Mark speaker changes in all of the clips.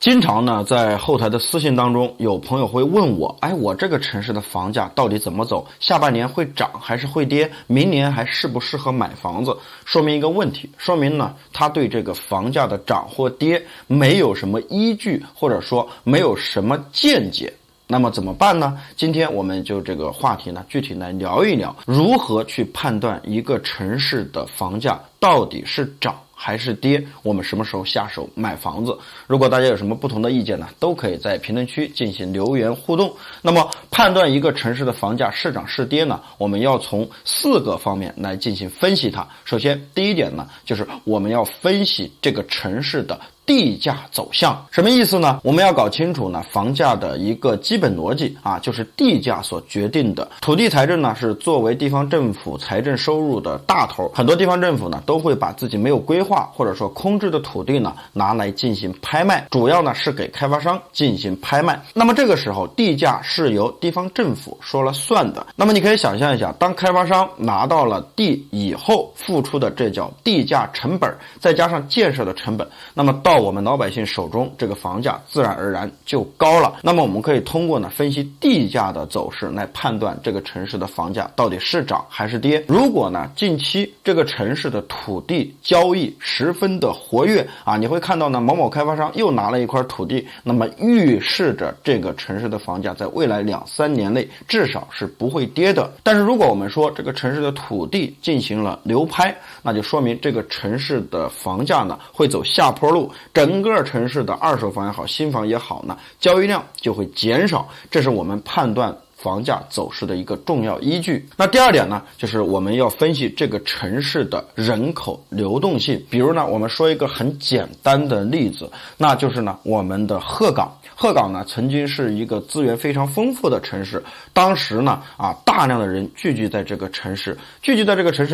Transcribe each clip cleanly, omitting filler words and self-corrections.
Speaker 1: 经常呢，在后台的私信当中，有朋友会问我，我这个城市的房价到底怎么走？下半年会涨还是会跌？明年还适不适合买房子？说明一个问题，说明呢，他对这个房价的涨或跌没有什么依据，或者说没有什么见解。那么怎么办呢？今天我们就这个话题呢，具体来聊一聊，如何去判断一个城市的房价到底是涨还是跌，我们什么时候下手买房子。如果大家有什么不同的意见呢，都可以在评论区进行留言互动。那么判断一个城市的房价是涨是跌呢，我们要从4个方面来进行分析它。首先第一点呢，就是我们要分析这个城市的地价走向。什么意思呢？我们要搞清楚呢房价的一个基本逻辑就是地价所决定的。土地财政呢是作为地方政府财政收入的大头，很多地方政府呢都会把自己没有规划或者说空置的土地呢拿来进行拍卖，主要呢是给开发商进行拍卖。那么这个时候地价是由地方政府说了算的。那么你可以想象一下，当开发商拿到了地以后付出的这叫地价成本，再加上建设的成本，那么到我们老百姓手中，这个房价自然而然就高了。那么我们可以通过呢分析地价的走势来判断这个城市的房价到底是涨还是跌。如果呢近期这个城市的土地交易十分的活跃你会看到呢某某开发商又拿了一块土地，那么预示着这个城市的房价在未来2-3年内至少是不会跌的。但是如果我们说这个城市的土地进行了流拍，那就说明这个城市的房价呢会走下坡路，整个城市的二手房也好，新房也好呢，交易量就会减少，这是我们判断房价走势的一个重要依据。那第二点呢，就是我们要分析这个城市的人口流动性。比如呢，我们说一个很简单的例子，那就是呢，我们的鹤岗。鹤岗呢，曾经是一个资源非常丰富的城市，当时呢，大量的人聚集在这个城市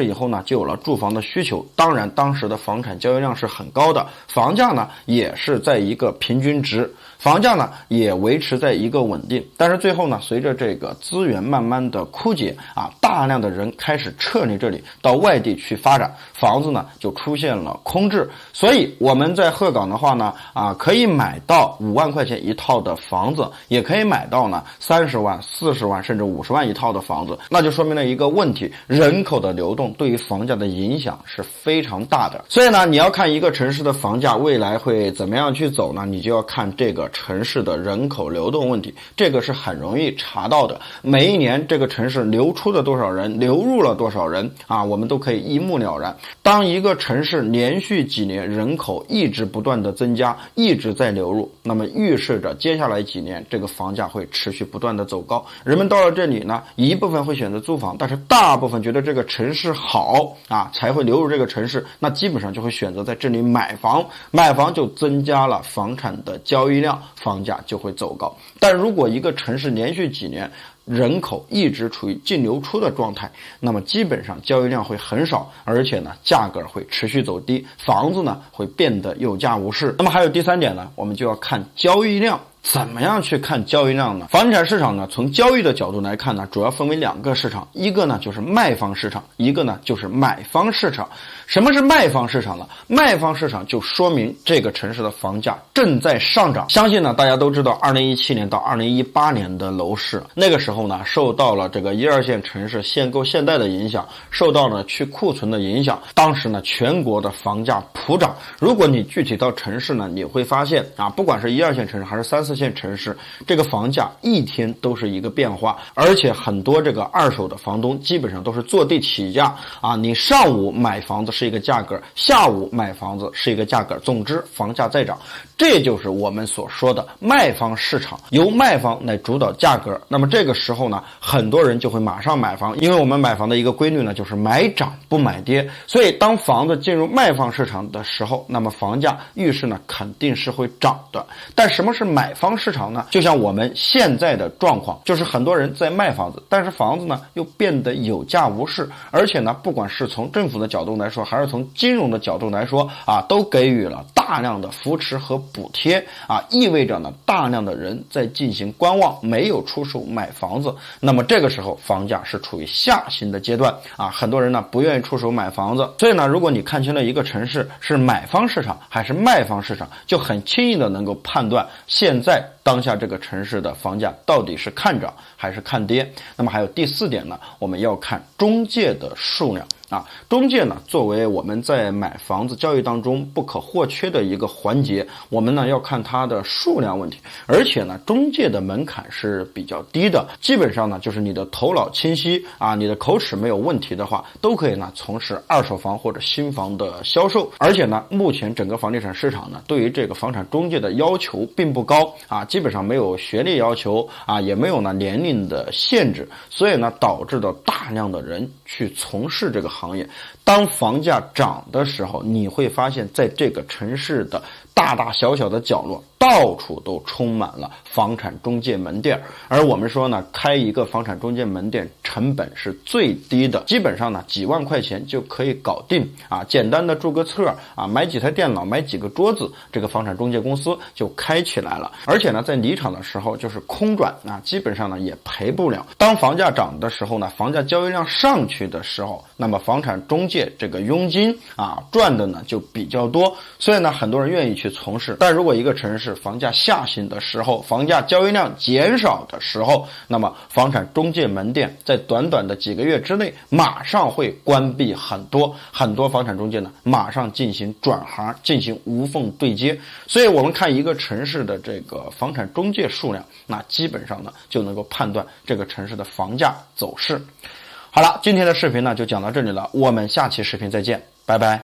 Speaker 1: 以后呢，就有了住房的需求。当然，当时的房产交易量是很高的，房价呢也是在一个平均值，房价呢也维持在一个稳定。但是最后呢，随着这个资源慢慢的枯竭大量的人开始撤离这里，到外地去发展，房子呢就出现了空置。所以我们在鹤岗的话呢，可以买到5万块钱一套的房子，也可以买到呢30万、40万甚至50万一套的房子。那就说明了一个问题，人口的流动对于房价的影响是非常大的。所以呢，你要看一个城市的房价未来会怎么样去走呢，你就要看这个城市的人口流动问题，这个是很容易查到的。每一年这个城市流出了多少人，流入了多少人我们都可以一目了然。当一个城市连续几年人口一直不断的增加，一直在流入，那么预示着接下来几年这个房价会持续不断的走高。人们到了这里呢，一部分会选择租房，但是大部分觉得这个城市好才会流入这个城市，那基本上就会选择在这里买房，买房就增加了房产的交易量，房价就会走高。但如果一个城市连续几年人口一直处于净流出的状态，那么基本上交易量会很少，而且呢价格会持续走低，房子呢会变得有价无市。那么还有第3点呢，我们就要看交易量。怎么样去看交易量呢？房地产市场呢，从交易的角度来看呢，主要分为2个市场，一个呢就是卖方市场，一个呢就是买方市场。什么是卖方市场呢？卖方市场就说明这个城市的房价正在上涨。相信呢大家都知道2017年到2018年的楼市，那个时候呢受到了这个1、2线城市限购限贷的影响，受到了去库存的影响，当时呢全国的房价普涨。如果你具体到城市呢，你会发现不管是1、2线城市还是3、4线城市，这个房价一天都是一个变化，而且很多这个二手的房东基本上都是坐地起价你上午买房子是一个价格，下午买房子是一个价格，总之房价在涨。这就是我们所说的卖方市场，由卖方来主导价格。那么这个时候呢，很多人就会马上买房，因为我们买房的一个规律呢，就是买涨不买跌。所以当房子进入卖方市场的时候，那么房价预示呢肯定是会涨的。但什么是买方市场呢？就像我们现在的状况，就是很多人在卖房子，但是房子呢又变得有价无市，而且呢不管是从政府的角度来说，还是从金融的角度来说都给予了大量的扶持和补贴意味着呢大量的人在进行观望，没有出手买房子。那么这个时候房价是处于下行的阶段很多人呢不愿意出手买房子。所以呢，如果你看清了一个城市是买方市场还是卖方市场，就很轻易的能够判断现在当下这个城市的房价到底是看涨还是看跌。那么还有第4点呢，我们要看中介的数量中介呢，作为我们在买房子交易当中不可或缺的一个环节，我们呢要看它的数量问题。而且呢，中介的门槛是比较低的，基本上呢就是你的头脑清晰你的口齿没有问题的话，都可以呢从事二手房或者新房的销售。而且呢，目前整个房地产市场呢，对于这个房产中介的要求并不高基本上没有学历要求也没有呢年龄的限制，所以呢导致了大量的人去从事这个行业。当房价涨的时候，你会发现在这个城市的大大小小的角落，到处都充满了房产中介门店。而我们说呢，开一个房产中介门店成本是最低的，基本上呢几万块钱就可以搞定简单的注个册买几台电脑，买几个桌子，这个房产中介公司就开起来了。而且呢，在离场的时候就是空转基本上呢也赔不了。当房价涨的时候呢，房价交易量上去的时候，那么房产中介这个佣金赚的呢就比较多，所以呢很多人愿意去从事。但如果一个城市房价下行的时候，房价交易量减少的时候，那么房产中介门店在短短的几个月之内马上会关闭很多房产中介呢马上进行转行，进行无缝对接。所以我们看一个城市的这个房产中介数量，那基本上呢就能够判断这个城市的房价走势。好了，今天的视频呢就讲到这里了，我们下期视频再见，拜拜。